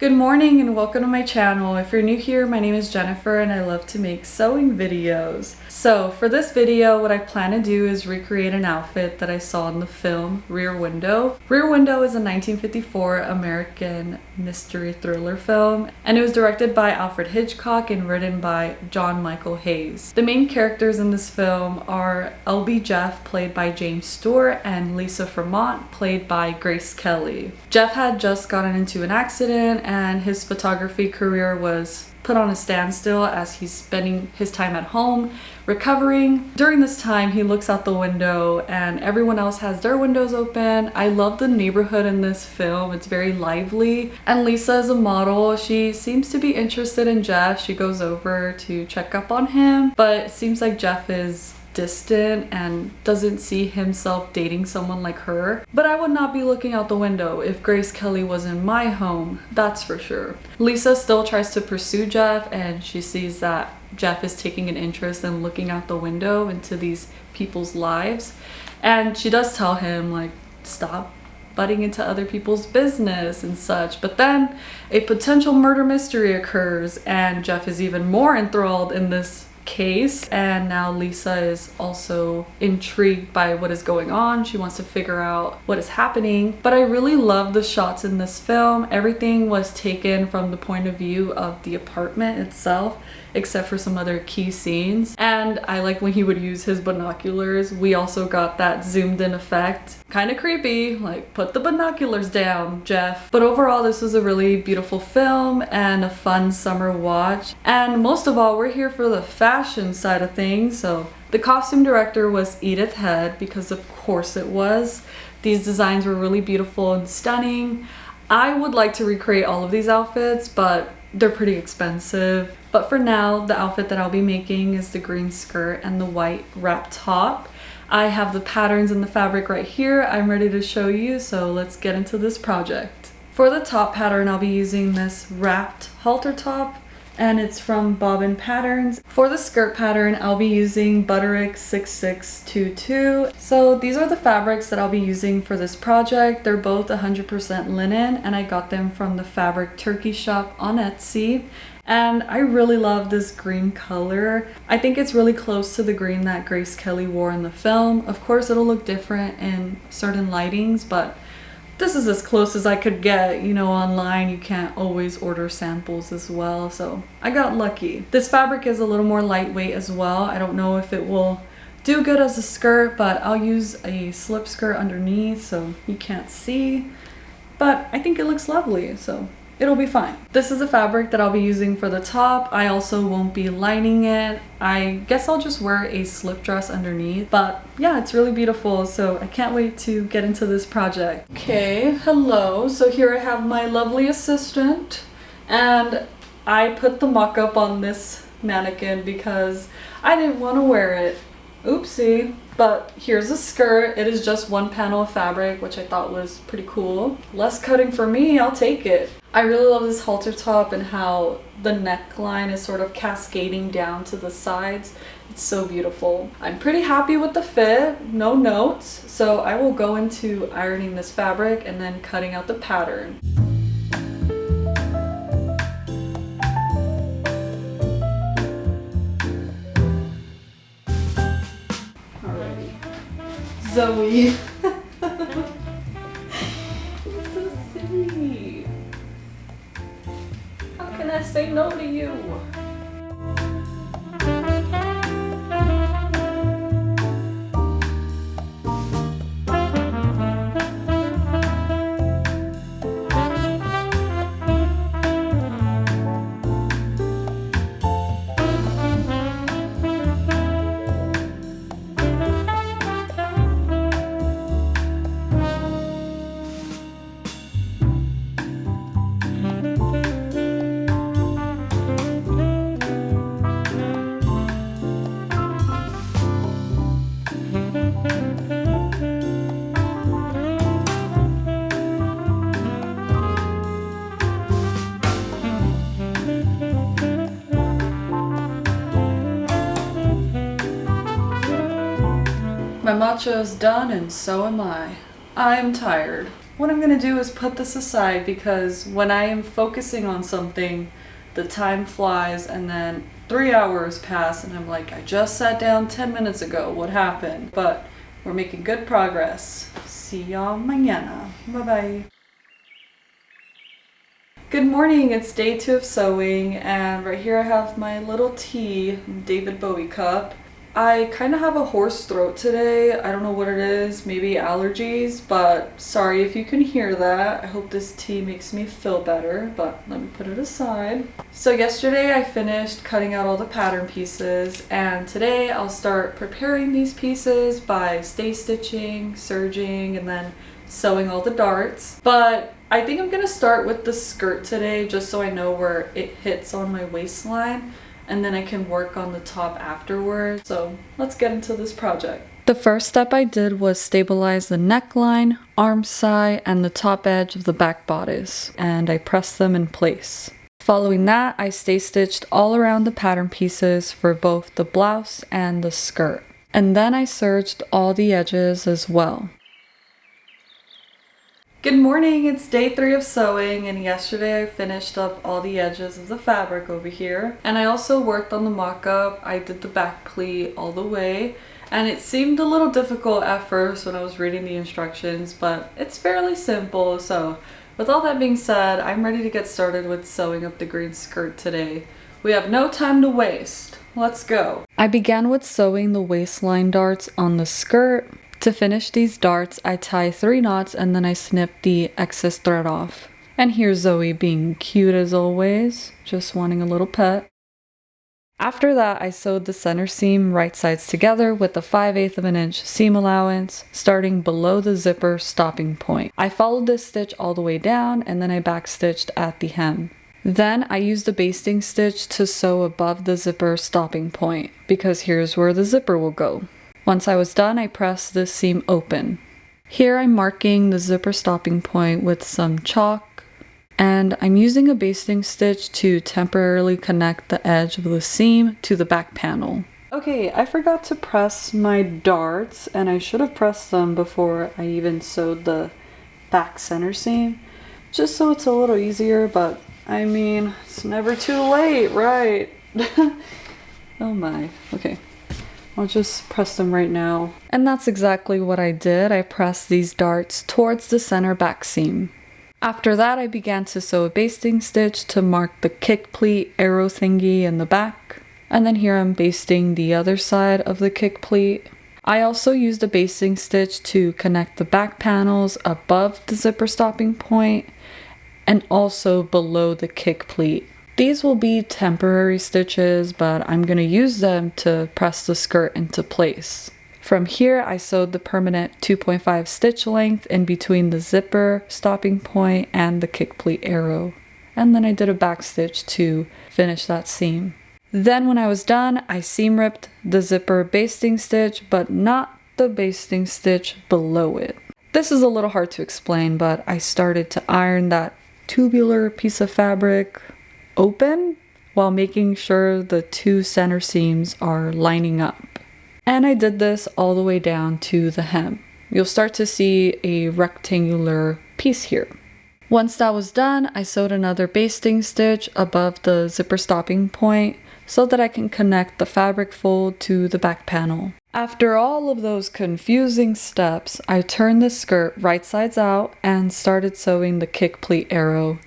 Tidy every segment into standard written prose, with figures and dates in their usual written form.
Good morning and welcome to my channel. If you're new here, my name is Jennifer and I love to make sewing videos. So for this video, what I plan to do is recreate an outfit that I saw in the film Rear Window. Rear Window is a 1954 American mystery thriller film, and it was directed by Alfred Hitchcock and written by John Michael Hayes. The main characters in this film are L.B. Jeff, played by James Stewart, and Lisa Fremont, played by Grace Kelly. Jeff had just gotten into an accident and his photography career was put on a standstill as he's spending his time at home recovering. During this time, he looks out the window and everyone else has their windows open. I love the neighborhood in this film. It's very lively. And Lisa is a model. She seems to be interested in Jeff. She goes over to check up on him, but it seems like Jeff is distant and doesn't see himself dating someone like her. But I would not be looking out the window if Grace Kelly was in my home, that's for sure. Lisa still tries to pursue Jeff and she sees that Jeff is taking an interest in looking out the window into these people's lives, and she does tell him, like, stop butting into other people's business and such. But then a potential murder mystery occurs and Jeff is even more enthralled in this case, and now Lisa is also intrigued by what is going on. She wants to figure out what is happening. But I really love the shots in this film. Everything was taken from the point of view of the apartment itself, except for some other key scenes. And I like when he would use his binoculars. We also got that zoomed in effect. Kind of creepy, like, put the binoculars down, Jeff. But overall, this was a really beautiful film and a fun summer watch. And most of all, we're here for the fashion side of things. So the costume director was Edith Head, because of course it was. These designs were really beautiful and stunning. I would like to recreate all of these outfits, but they're pretty expensive. But for now, the outfit that I'll be making is the green skirt and the white wrap top. I have the patterns and the fabric right here. I'm ready to show you, so let's get into this project. For the top pattern, I'll be using this wrapped halter top, and it's from Bobbin Patterns. For the skirt pattern, I'll be using Butterick 6622. So these are the fabrics that I'll be using for this project. They're both 100% linen, and I got them from the Fabric Turkey shop on Etsy. And I really love this green color. I think it's really close to the green that Grace Kelly wore in the film. Of course, it'll look different in certain lightings, but this is as close as I could get. You know, online you can't always order samples as well, so I got lucky. This fabric is a little more lightweight as well. I don't know if it will do good as a skirt, but I'll use a slip skirt underneath so you can't see. But I think it looks lovely, so it'll be fine. This is the fabric that I'll be using for the top. I also won't be lining it. I guess I'll just wear a slip dress underneath. But yeah, it's really beautiful, so I can't wait to get into this project. Okay, hello. So here I have my lovely assistant, and I put the mock-up on this mannequin because I didn't want to wear it. Oopsie. But here's a skirt. It is just one panel of fabric, which I thought was pretty cool. Less cutting for me, I'll take it. I really love this halter top and how the neckline is sort of cascading down to the sides. It's so beautiful. I'm pretty happy with the fit, no notes. So I will go into ironing this fabric and then cutting out the pattern. Zoe. It's so silly. How can I say no to you? My matcha is done and so am I. I'm tired. what I'm gonna do is put this aside because when I am focusing on something, the time flies and then 3 hours pass and I'm like, I just sat down 10 minutes ago, what happened? But we're making good progress. See y'all mañana. Bye-bye. Good morning, it's day 2 of sewing, and right here I have my little tea, David Bowie cup. I kind of have a hoarse throat today. I don't know what it is, maybe allergies, but sorry if you can hear that. I hope this tea makes me feel better, but let me put it aside. So yesterday I finished cutting out all the pattern pieces, and today I'll start preparing these pieces by stay stitching, serging, and then sewing all the darts. But I think I'm gonna start with the skirt today just so I know where it hits on my waistline, and then I can work on the top afterwards. So let's get into this project. The first step I did was stabilize the neckline, arm side, and the top edge of the back bodice, and I pressed them in place. Following that, I stay stitched all around the pattern pieces for both the blouse and the skirt. And then I serged all the edges as well. Good morning, it's day 3 of sewing, and yesterday I finished up all the edges of the fabric over here. And I also worked on the mock-up. I did the back pleat all the way, and it seemed a little difficult at first when I was reading the instructions, but it's fairly simple. So with all that being said, I'm ready to get started with sewing up the green skirt today. We have no time to waste. Let's go. I began with sewing the waistline darts on the skirt. To finish these darts, I tie 3 knots and then I snip the excess thread off. And here's Zoe being cute as always, just wanting a little pet. After that, I sewed the center seam right sides together with a 5/8 of an inch seam allowance, starting below the zipper stopping point. I followed this stitch all the way down and then I backstitched at the hem. Then I used a basting stitch to sew above the zipper stopping point, because here's where the zipper will go. Once I was done, I pressed this seam open. Here I'm marking the zipper stopping point with some chalk, and I'm using a basting stitch to temporarily connect the edge of the seam to the back panel. Okay, I forgot to press my darts, and I should have pressed them before I even sewed the back center seam, just so it's a little easier, but I mean, it's never too late, right? Oh my, okay. I'll just press them right now. And that's exactly what I did. I pressed these darts towards the center back seam. After that, I began to sew a basting stitch to mark the kick pleat arrow thingy in the back. And then here I'm basting the other side of the kick pleat. I also used a basting stitch to connect the back panels above the zipper stopping point and also below the kick pleat. These will be temporary stitches, but I'm going to use them to press the skirt into place. From here, I sewed the permanent 2.5 stitch length in between the zipper stopping point and the kick pleat arrow. And then I did a back stitch to finish that seam. Then when I was done, I seam ripped the zipper basting stitch, but not the basting stitch below it. This is a little hard to explain, but I started to iron that tubular piece of fabric open while making sure the 2 center seams are lining up. And I did this all the way down to the hem. You'll start to see a rectangular piece here. Once that was done, I sewed another basting stitch above the zipper stopping point so that I can connect the fabric fold to the back panel. After all of those confusing steps, I turned the skirt right sides out and started sewing the kick pleat arrow.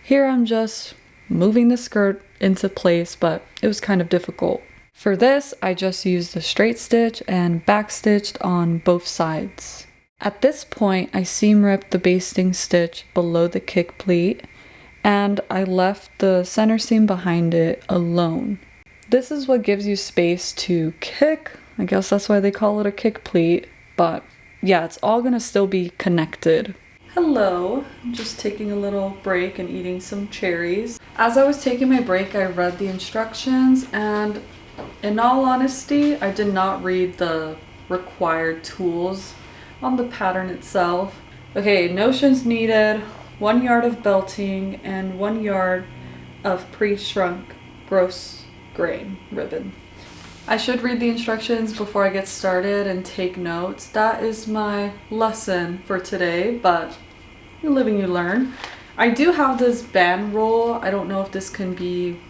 Here I'm just moving the skirt into place, but it was kind of difficult. For this, I just used a straight stitch and backstitched on both sides. At this point, I seam ripped the basting stitch below the kick pleat, and I left the center seam behind it alone. This is what gives you space to kick. I guess that's why they call it a kick pleat, but yeah, it's all gonna still be connected. Hello, I'm just taking a little break and eating some cherries. As I was taking my break, I read the instructions, and in all honesty, I did not read the required tools on the pattern itself. Okay, notions needed, 1 yard of belting and 1 yard of pre-shrunk gross grain ribbon. I should read the instructions before I get started and take notes. That is my lesson for today, but You live and you learn. I do have this band roll. I don't know if this can be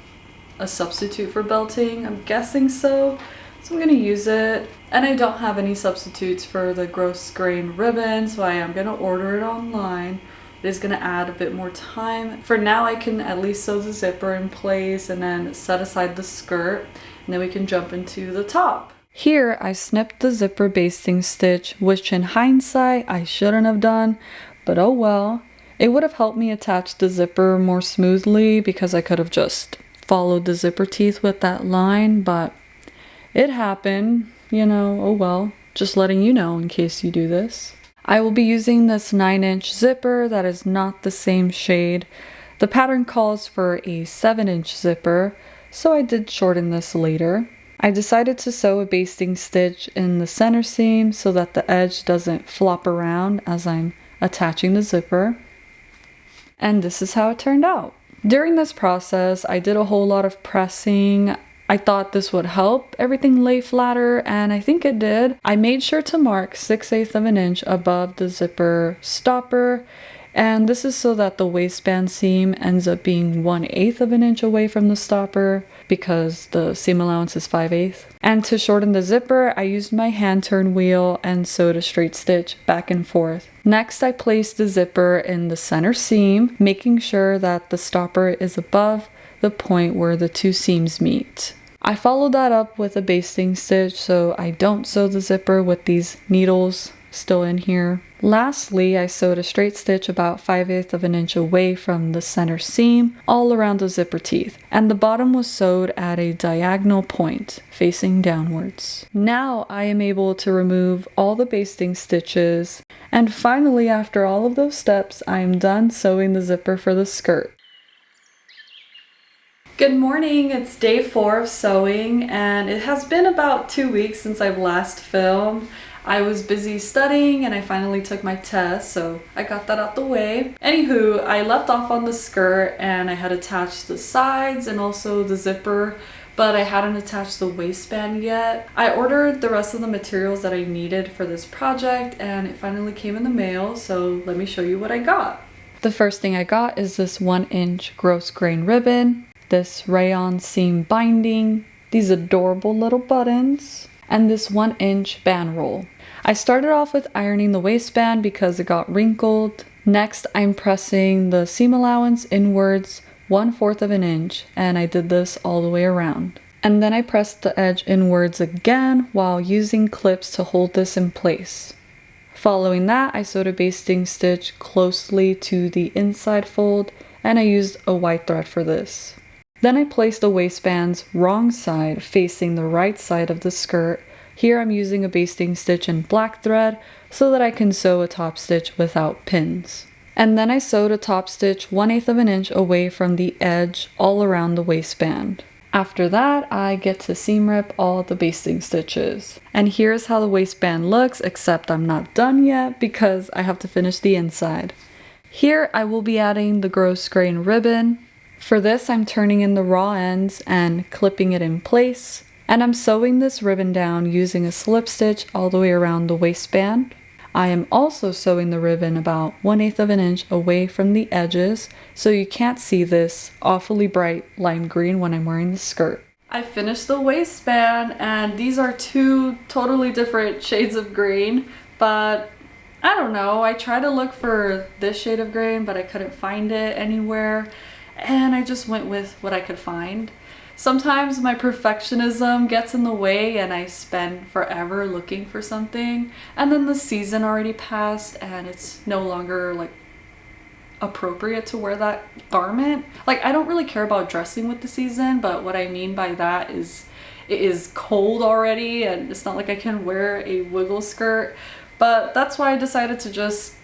a substitute for belting. I'm guessing so. So I'm gonna use it. And I don't have any substitutes for the gross grain ribbon, so I am gonna order it online. It is gonna add a bit more time. For now, I can at least sew the zipper in place and then set aside the skirt, and then we can jump into the top. Here, I snipped the zipper basting stitch, which in hindsight, I shouldn't have done, but oh well. It would have helped me attach the zipper more smoothly because I could have just followed the zipper teeth with that line, but it happened, you know, oh well. Just letting you know in case you do this. I will be using this 9-inch zipper that is not the same shade. The pattern calls for a 7-inch zipper, so I did shorten this later. I decided to sew a basting stitch in the center seam so that the edge doesn't flop around as I'm attaching the zipper. And this is how it turned out. During this process, I did a whole lot of pressing. I thought this would help everything lay flatter, and I think it did. I made sure to mark 6/8 of an inch above the zipper stopper, and this is so that the waistband seam ends up being 1/8 of an inch away from the stopper because the seam allowance is 5/8. And to shorten the zipper, I used my hand turn wheel and sewed a straight stitch back and forth. Next, I placed the zipper in the center seam, making sure that the stopper is above the point where the two seams meet. I followed that up with a basting stitch so I don't sew the zipper with these needles still in here. Lastly, I sewed a straight stitch about 5/8 of an inch away from the center seam all around the zipper teeth, and the bottom was sewed at a diagonal point facing downwards. Now I am able to remove all the basting stitches, and finally, after all of those steps, I am done sewing the zipper for the skirt. Good morning, it's day 4 of sewing, and it has been about 2 weeks since I've last filmed. I was busy studying and I finally took my test, so I got that out the way. Anywho, I left off on the skirt and I had attached the sides and also the zipper, but I hadn't attached the waistband yet. I ordered the rest of the materials that I needed for this project and it finally came in the mail, so let me show you what I got. The first thing I got is this 1-inch gross grain ribbon, this rayon seam binding, these adorable little buttons, and this 1-inch band roll. I started off with ironing the waistband because it got wrinkled. Next, I'm pressing the seam allowance inwards 1/4 of an inch, and I did this all the way around. And then I pressed the edge inwards again while using clips to hold this in place. Following that, I sewed a basting stitch closely to the inside fold, and I used a white thread for this. Then I placed the waistband's wrong side facing the right side of the skirt. Here I'm using a basting stitch in black thread so that I can sew a top stitch without pins. And then I sewed a top stitch 1/8 of an inch away from the edge all around the waistband. After that, I get to seam rip all the basting stitches. And here's how the waistband looks, except I'm not done yet because I have to finish the inside. Here I will be adding the gross grain ribbon. For this, I'm turning in the raw ends and clipping it in place. And I'm sewing this ribbon down using a slip stitch all the way around the waistband. I am also sewing the ribbon about 1/8 of an inch away from the edges, so you can't see this awfully bright lime green when I'm wearing the skirt. I finished the waistband, and these are 2 totally different shades of green, but I don't know, I tried to look for this shade of green, but I couldn't find it anywhere, and I just went with what I could find. Sometimes my perfectionism gets in the way and I spend forever looking for something, and then the season already passed and it's no longer like appropriate to wear that garment. Like, I don't really care about dressing with the season, but what I mean by that is it is cold already and it's not like I can wear a wiggle skirt. But that's why I decided to just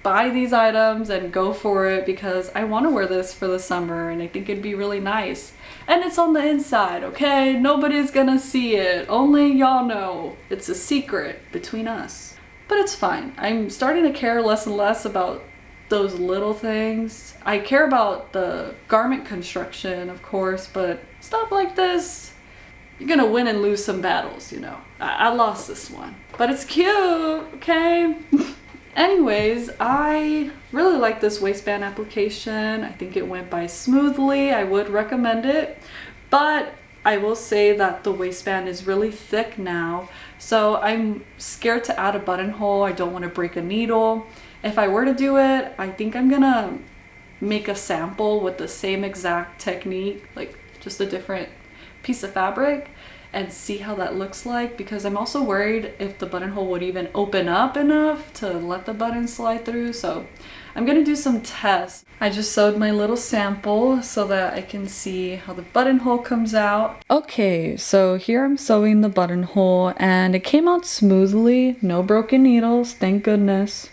buy these items and go for it because I want to wear this for the summer and I think it'd be really nice. And it's on the inside, okay? Nobody's gonna see it. Only y'all know. It's a secret between us. But it's fine. I'm starting to care less and less about those little things. I care about the garment construction, of course, but stuff like this, you're gonna win and lose some battles, you know. I lost this one. But it's cute, okay? Anyways, I really like this waistband application. I think it went by smoothly. I would recommend it, but I will say that the waistband is really thick now, so I'm scared to add a buttonhole. I don't want to break a needle. If I were to do it, I think I'm gonna make a sample with the same exact technique, like just a different piece of fabric, and see how that looks like, because I'm also worried if the buttonhole would even open up enough to let the button slide through. So I'm gonna do some tests. I just sewed my little sample so that I can see how the buttonhole comes out. Okay, so here I'm sewing the buttonhole and it came out smoothly, no broken needles, thank goodness.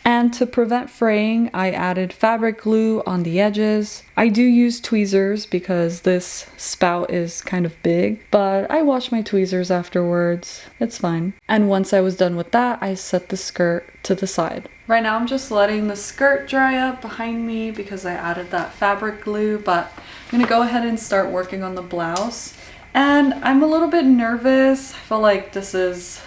And to prevent fraying, I added fabric glue on the edges. I do use tweezers because this spout is kind of big, but I wash my tweezers afterwards. It's fine. And once I was done with that, I set the skirt to the side. Right now I'm just letting the skirt dry up behind me because I added that fabric glue, but I'm gonna go ahead and start working on the blouse. And I'm a little bit nervous. I feel like this is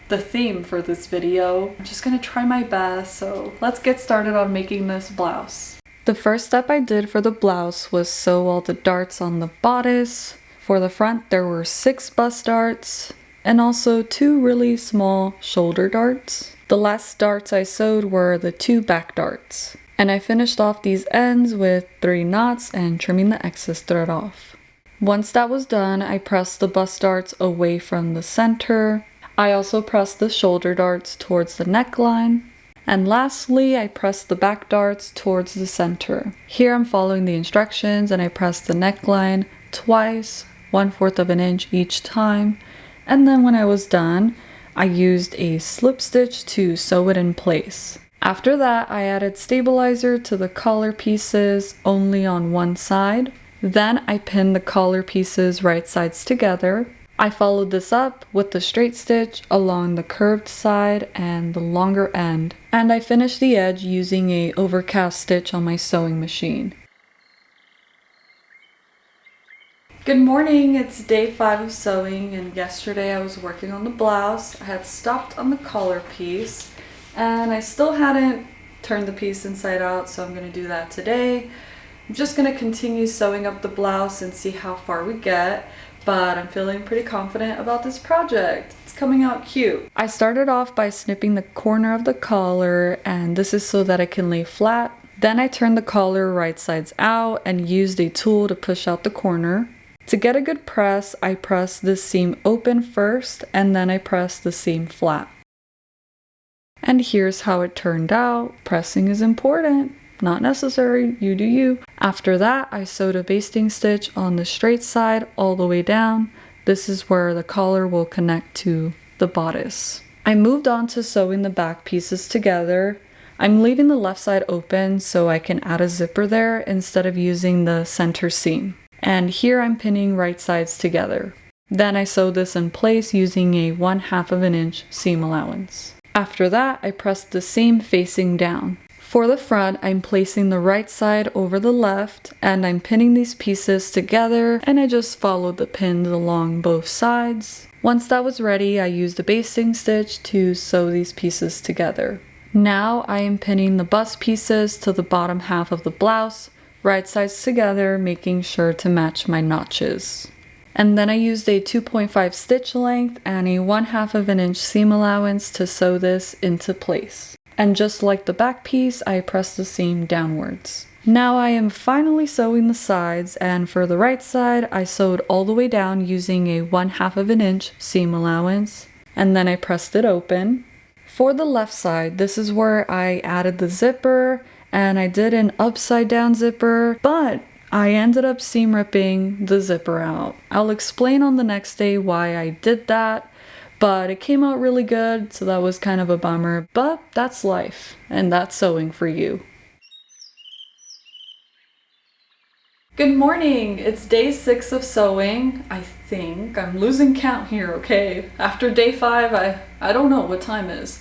the theme for this video. I'm just gonna try my best, so let's get started on making this blouse. The first step I did for the blouse was sew all the darts on the bodice. For the front there were 6 bust darts and also 2 really small shoulder darts. The last darts I sewed were the 2 back darts, and I finished off these ends with 3 knots and trimming the excess thread off. Once that was done, I pressed the bust darts away from the center. I also pressed the shoulder darts towards the neckline. And lastly, I pressed the back darts towards the center. Here I'm following the instructions and I pressed the neckline twice, 1/4 of an inch each time. And then when I was done, I used a slip stitch to sew it in place. After that, I added stabilizer to the collar pieces only on one side. Then I pinned the collar pieces right sides together. I followed this up with the straight stitch along the curved side and the longer end, and I finished the edge using a overcast stitch on my sewing machine. Good morning, it's day 5 of sewing, and yesterday I was working on the blouse. I had stopped on the collar piece and I still hadn't turned the piece inside out, so I'm going to do that today. I'm just going to continue sewing up the blouse and see how far we get. But I'm feeling pretty confident about this project. It's coming out cute. I started off by snipping the corner of the collar, and this is so that it can lay flat. Then I turned the collar right sides out and used a tool to push out the corner. To get a good press, I pressed this seam open first, and then I pressed the seam flat. And here's how it turned out. Pressing is important. Not necessary, you do you. After that, I sewed a basting stitch on the straight side all the way down. This is where the collar will connect to the bodice. I moved on to sewing the back pieces together. I'm leaving the left side open so I can add a zipper there instead of using the center seam. And here I'm pinning right sides together. Then I sewed this in place using a 1/2 of an inch seam allowance. After that, I pressed the seam facing down. For the front, I'm placing the right side over the left, and I'm pinning these pieces together, and I just followed the pins along both sides. Once that was ready, I used a basting stitch to sew these pieces together. Now I am pinning the bust pieces to the bottom half of the blouse, right sides together, making sure to match my notches. And then I used a 2.5 stitch length and a 1/2 of an inch seam allowance to sew this into place. And just like the back piece, I pressed the seam downwards. Now I am finally sewing the sides, and for the right side, I sewed all the way down using a 1/2 of an inch seam allowance, and then I pressed it open. For the left side, this is where I added the zipper, and I did an upside down zipper, but I ended up seam ripping the zipper out. I'll explain on the next day why I did that. But it came out really good, so that was kind of a bummer, but that's life, and that's sewing for you. Good morning! It's day 6 of sewing, I think. I'm losing count here, okay? After day 5, I don't know what time is.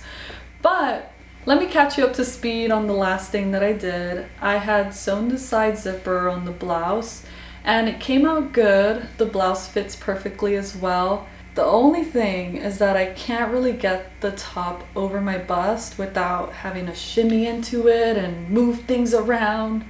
But let me catch you up to speed on the last thing that I did. I had sewn the side zipper on the blouse, and it came out good. The blouse fits perfectly as well. The only thing is that I can't really get the top over my bust without having to shimmy into it and move things around.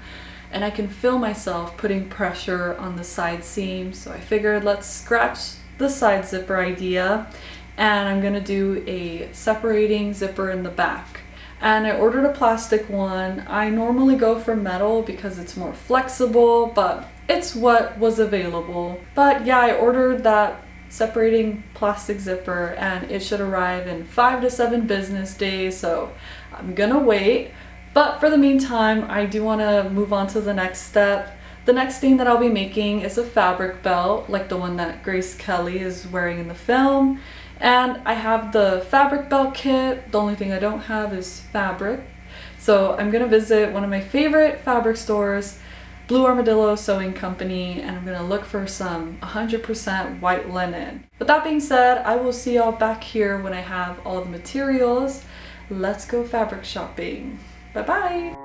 And I can feel myself putting pressure on the side seam. So I figured let's scratch the side zipper idea, and I'm gonna do a separating zipper in the back. And I ordered a plastic one. I normally go for metal because it's more flexible, but it's what was available. But yeah, I ordered that separating plastic zipper and it should arrive in 5 to 7 business days, so I'm gonna wait. But for the meantime, I do want to move on to the next step. The next thing that I'll be making is a fabric belt, like the one that Grace Kelly is wearing in the film. And I have the fabric belt kit. The only thing I don't have is fabric. So I'm gonna visit one of my favorite fabric stores, Blue Armadillo Sewing Company, and I'm gonna look for some 100% white linen. With that being said, I will see y'all back here when I have all the materials. Let's go fabric shopping. Bye-bye.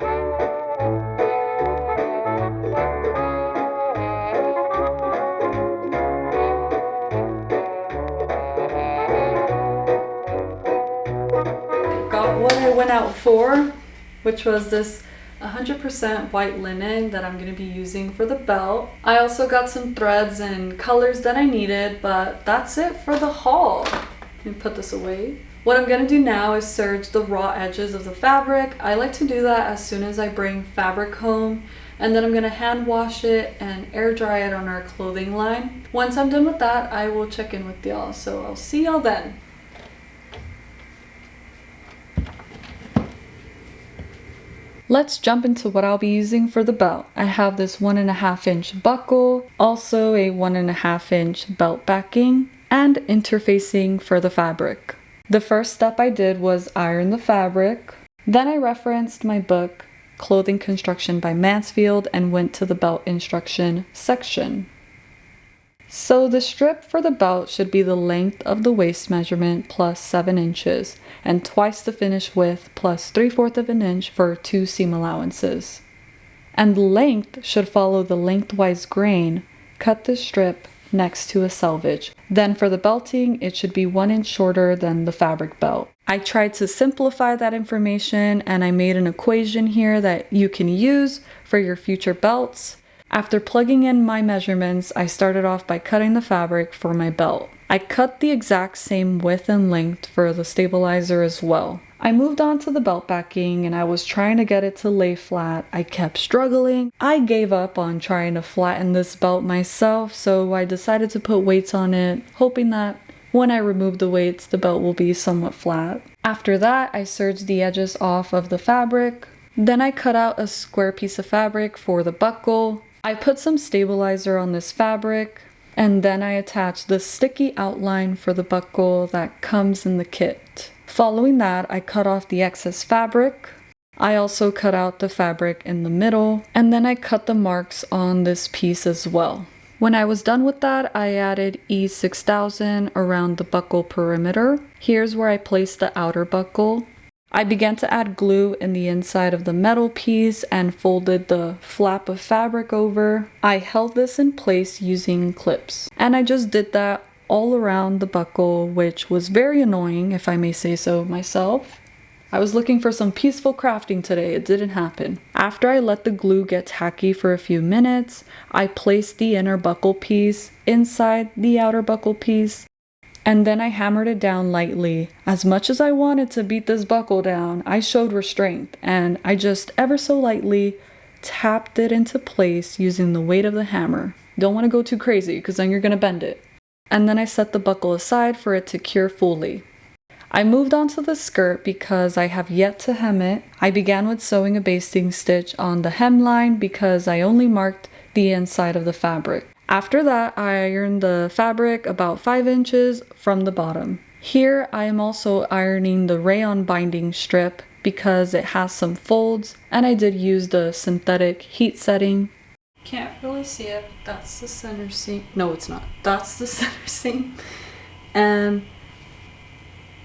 What I went out for, which was this 100% white linen that I'm going to be using for the belt. I also got some threads and colors that I needed, but that's it for the haul. Let me put this away. What I'm going to do now is serge the raw edges of the fabric. I like to do that as soon as I bring fabric home, and then I'm going to hand wash it and air dry it on our clothing line. Once I'm done with that, I will check in with y'all, so I'll see y'all then. Let's jump into what I'll be using for the belt. I have this 1.5 inch buckle, also a 1.5 inch belt backing, and interfacing for the fabric. The first step I did was iron the fabric. Then I referenced my book, Clothing Construction by Mansfield, and went to the belt instruction section. So the strip for the belt should be the length of the waist measurement plus 7 inches, and twice the finished width plus 3/4 of an inch for 2 seam allowances. And the length should follow the lengthwise grain. Cut the strip next to a selvage. Then for the belting, it should be 1 inch shorter than the fabric belt. I tried to simplify that information, and I made an equation here that you can use for your future belts. After plugging in my measurements, I started off by cutting the fabric for my belt. I cut the exact same width and length for the stabilizer as well. I moved on to the belt backing, and I was trying to get it to lay flat. I kept struggling. I gave up on trying to flatten this belt myself, so I decided to put weights on it, hoping that when I remove the weights, the belt will be somewhat flat. After that, I serged the edges off of the fabric. Then I cut out a square piece of fabric for the buckle. I put some stabilizer on this fabric, and then I attached the sticky outline for the buckle that comes in the kit. Following that, I cut off the excess fabric. I also cut out the fabric in the middle, and then I cut the marks on this piece as well. When I was done with that, I added E6000 around the buckle perimeter. Here's where I placed the outer buckle. I began to add glue in the inside of the metal piece and folded the flap of fabric over. I held this in place using clips, and I just did that all around the buckle, which was very annoying, if I may say so myself. I was looking for some peaceful crafting today. It didn't happen. After I let the glue get tacky for a few minutes, I placed the inner buckle piece inside the outer buckle piece, and then I hammered it down lightly. As much as I wanted to beat this buckle down, I showed restraint, and I just ever so lightly tapped it into place using the weight of the hammer. Don't want to go too crazy, because then you're going to bend it. And then I set the buckle aside for it to cure fully. I moved on to the skirt because I have yet to hem it. I began with sewing a basting stitch on the hemline because I only marked the inside of the fabric. After that, I ironed the fabric about 5 inches from the bottom. Here, I am also ironing the rayon binding strip because it has some folds, and I did use the synthetic heat setting. Can't really see it. That's the center seam. No, it's not. That's the center seam. And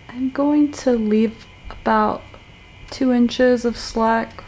I'm going to leave about 2 inches of slack,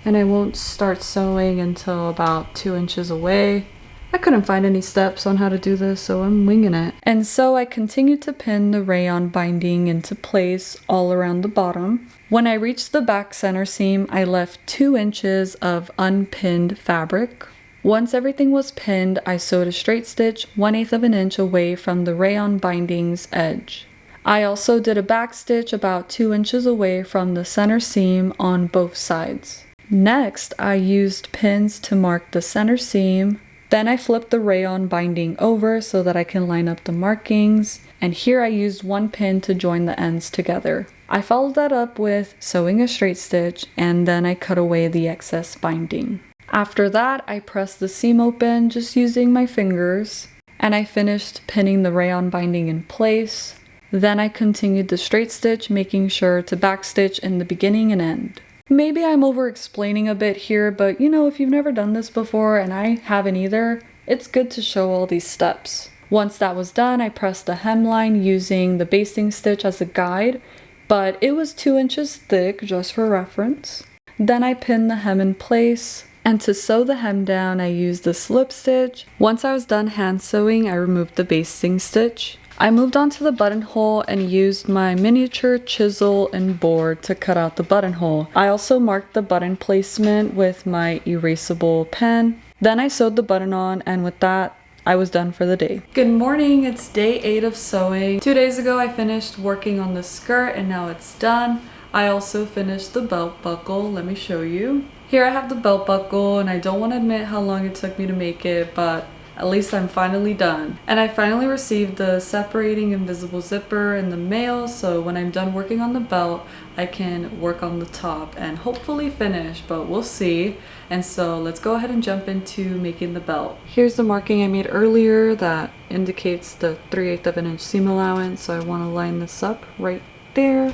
and I won't start sewing until about 2 inches away. I couldn't find any steps on how to do this, so I'm winging it. And so I continued to pin the rayon binding into place all around the bottom. When I reached the back center seam, I left 2 inches of unpinned fabric. Once everything was pinned, I sewed a straight stitch 1/8 of an inch away from the rayon binding's edge. I also did a back stitch about 2 inches away from the center seam on both sides. Next, I used pins to mark the center seam. Then I flipped the rayon binding over so that I can line up the markings, and here I used 1 pin to join the ends together. I followed that up with sewing a straight stitch, and then I cut away the excess binding. After that, I pressed the seam open just using my fingers, and I finished pinning the rayon binding in place. Then I continued the straight stitch, making sure to backstitch in the beginning and end. Maybe I'm over-explaining a bit here, but you know, if you've never done this before, and I haven't either, it's good to show all these steps. Once that was done, I pressed the hemline using the basting stitch as a guide, but it was 2 inches thick, just for reference. Then I pinned the hem in place, and to sew the hem down, I used the slip stitch. Once I was done hand sewing, I removed the basting stitch. I moved on to the buttonhole and used my miniature chisel and board to cut out the buttonhole. I also marked the button placement with my erasable pen. Then I sewed the button on, and with that, I was done for the day. Good morning, it's day 8 of sewing. 2 days ago I finished working on the skirt and now it's done. I also finished the belt buckle, let me show you. Here I have the belt buckle, and I don't want to admit how long it took me to make it, but at least I'm finally done. And I finally received the separating invisible zipper in the mail, so when I'm done working on the belt, I can work on the top and hopefully finish, but we'll see. And so let's go ahead and jump into making the belt. Here's the marking I made earlier that indicates the 3/8 of an inch seam allowance, so I want to line this up right there.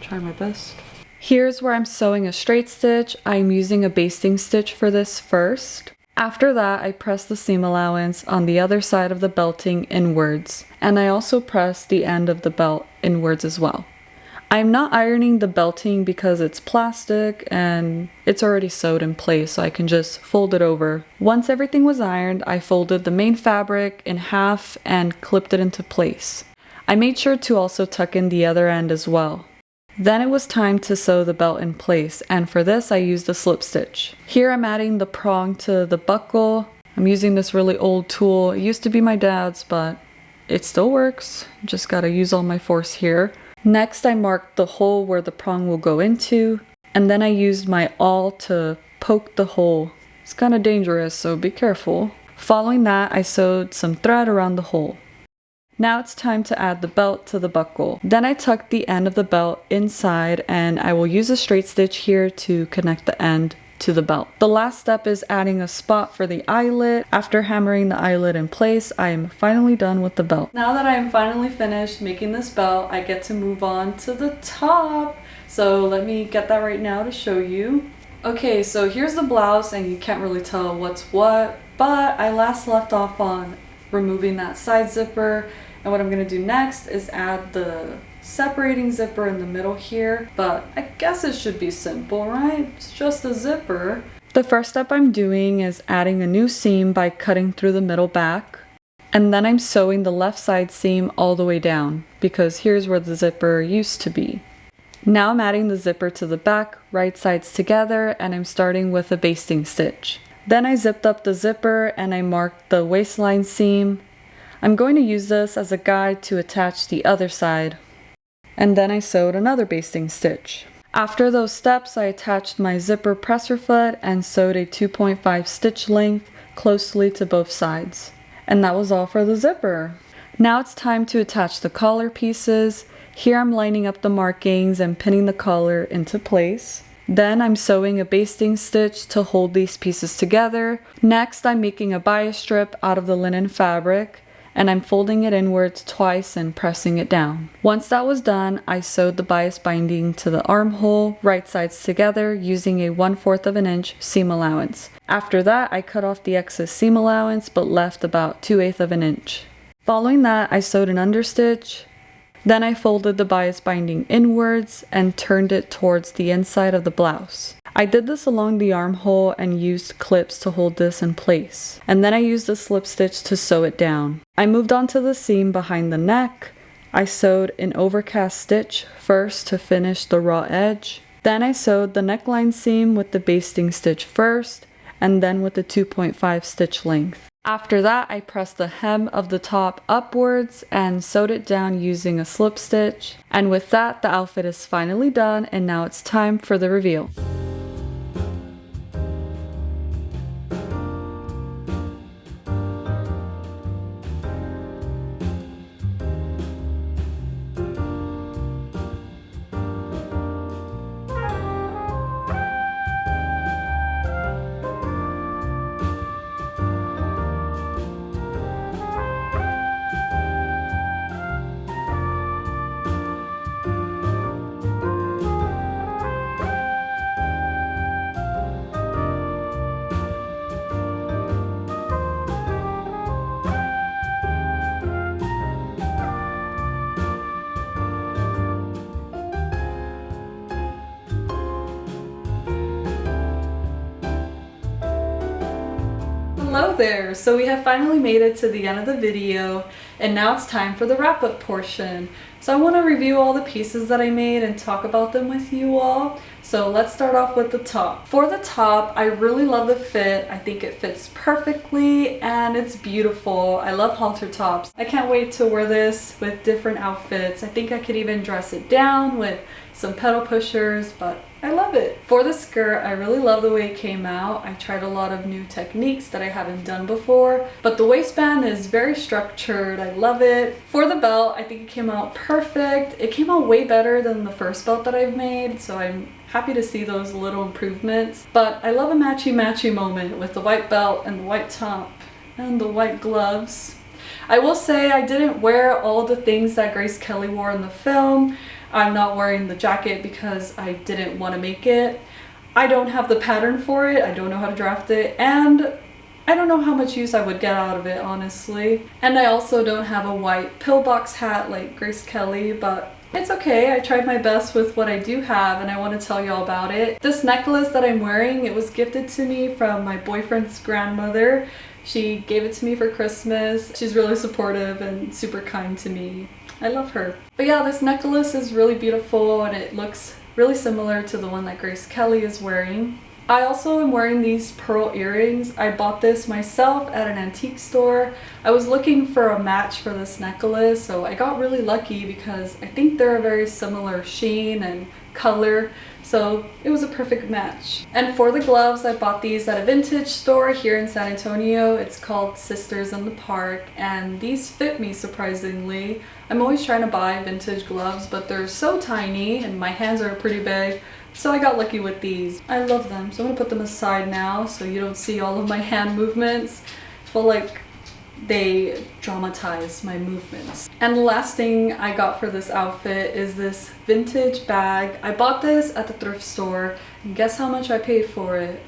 Try my best. Here's where I'm sewing a straight stitch. I'm using a basting stitch for this first. After that, I press the seam allowance on the other side of the belting inwards, and I also press the end of the belt inwards as well. I'm not ironing the belting because it's plastic and it's already sewed in place, so I can just fold it over. Once everything was ironed, I folded the main fabric in half and clipped it into place. I made sure to also tuck in the other end as well. Then it was time to sew the belt in place, and for this I used a slip stitch. Here I'm adding the prong to the buckle. I'm using this really old tool. It used to be my dad's, but it still works. Just gotta use all my force here. Next I marked the hole where the prong will go into, and then I used my awl to poke the hole. It's kinda dangerous, so be careful. Following that, I sewed some thread around the hole. Now it's time to add the belt to the buckle. Then I tucked the end of the belt inside, and I will use a straight stitch here to connect the end to the belt. The last step is adding a spot for the eyelet. After hammering the eyelet in place, I am finally done with the belt. Now that I am finally finished making this belt, I get to move on to the top. So let me get that right now to show you. Okay, so here's the blouse, and you can't really tell what's what, but I last left off on removing that side zipper. And what I'm going to do next is add the separating zipper in the middle here, but I guess it should be simple, right? It's just a zipper. The first step I'm doing is adding a new seam by cutting through the middle back, and then I'm sewing the left side seam all the way down, because here's where the zipper used to be. Now I'm adding the zipper to the back, right sides together, and I'm starting with a basting stitch. Then I zipped up the zipper and I marked the waistline seam. I'm going to use this as a guide to attach the other side. And then I sewed another basting stitch. After those steps, I attached my zipper presser foot and sewed a 2.5 stitch length closely to both sides. And that was all for the zipper. Now it's time to attach the collar pieces. Here I'm lining up the markings and pinning the collar into place. Then I'm sewing a basting stitch to hold these pieces together. Next, I'm making a bias strip out of the linen fabric, and I'm folding it inwards twice and pressing it down. Once that was done, I sewed the bias binding to the armhole, right sides together, using a 1/4 of an inch seam allowance. After that, I cut off the excess seam allowance, but left about 2/8 of an inch. Following that, I sewed an understitch. Then I folded the bias binding inwards and turned it towards the inside of the blouse. I did this along the armhole and used clips to hold this in place. And then I used a slip stitch to sew it down. I moved on to the seam behind the neck. I sewed an overcast stitch first to finish the raw edge. Then I sewed the neckline seam with the basting stitch first, and then with the 2.5 stitch length. After that, I pressed the hem of the top upwards and sewed it down using a slip stitch. And with that, the outfit is finally done, and now it's time for the reveal. Hello there! So we have finally made it to the end of the video, and now it's time for the wrap-up portion. So I want to review all the pieces that I made and talk about them with you all. So let's start off with the top. For the top, I really love the fit. I think it fits perfectly and it's beautiful. I love halter tops. I can't wait to wear this with different outfits. I think I could even dress it down with some pedal pushers, but I love it. For the skirt, I really love the way it came out. I tried a lot of new techniques that I haven't done before, but the waistband is very structured. I love it. For the belt, I think it came out perfect. It came out way better than the first belt that I've made, so I'm happy to see those little improvements. But I love a matchy-matchy moment with the white belt and the white top and the white gloves. I will say I didn't wear all the things that Grace Kelly wore in the film. I'm not wearing the jacket because I didn't want to make it. I don't have the pattern for it. I don't know how to draft it, and I don't know how much use I would get out of it, honestly. And I also don't have a white pillbox hat like Grace Kelly, but it's okay. I tried my best with what I do have, and I want to tell you all about it. This necklace that I'm wearing, it was gifted to me from my boyfriend's grandmother. She gave it to me for Christmas. She's really supportive and super kind to me. I love her. But yeah, this necklace is really beautiful and it looks really similar to the one that Grace Kelly is wearing. I also am wearing these pearl earrings. I bought this myself at an antique store. I was looking for a match for this necklace, so I got really lucky because I think they're a very similar sheen and color, so it was a perfect match. And for the gloves, I bought these at a vintage store here in San Antonio. It's called Sisters in the Park, and these fit me surprisingly. I'm always trying to buy vintage gloves, but they're so tiny and my hands are pretty big, so I got lucky with these. I love them, so I'm gonna put them aside now so you don't see all of my hand movements. I feel like they dramatize my movements. And the last thing I got for this outfit is this vintage bag. I bought this at the thrift store, and guess how much I paid for it?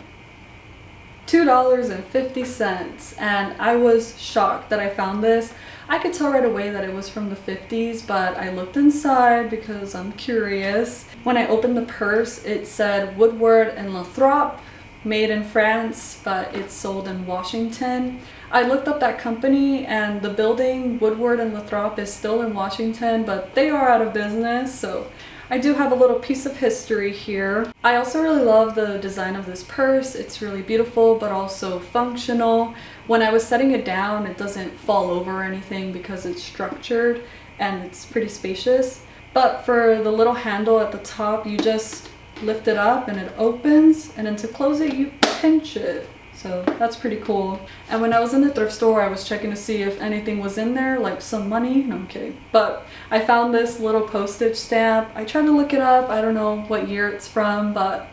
$2.50, and I was shocked that I found this. I could tell right away that it was from the 50s, but I looked inside because I'm curious. When I opened the purse, it said Woodward and Lathrop, made in France, but it's sold in Washington. I looked up that company, and the building Woodward and Lathrop is still in Washington, but they are out of business, so I do have a little piece of history here. I also really love the design of this purse. It's really beautiful, but also functional. When I was setting it down, it doesn't fall over or anything because it's structured and it's pretty spacious. But for the little handle at the top, you just lift it up and it opens, and then to close it, you pinch it. So that's pretty cool. And when I was in the thrift store, I was checking to see if anything was in there, like some money. No, I'm kidding. But I found this little postage stamp. I tried to look it up. I don't know what year it's from, but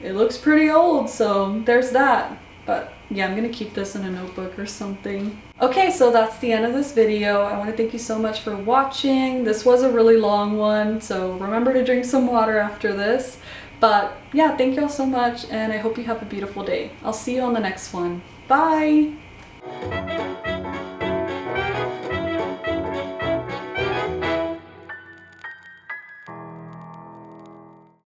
it looks pretty old, so there's that. But yeah, I'm gonna keep this in a notebook or something. Okay, so that's the end of this video. I want to thank you so much for watching. This was a really long one, so remember to drink some water after this. But yeah, thank you all so much, and I hope you have a beautiful day. I'll see you on the next one. Bye!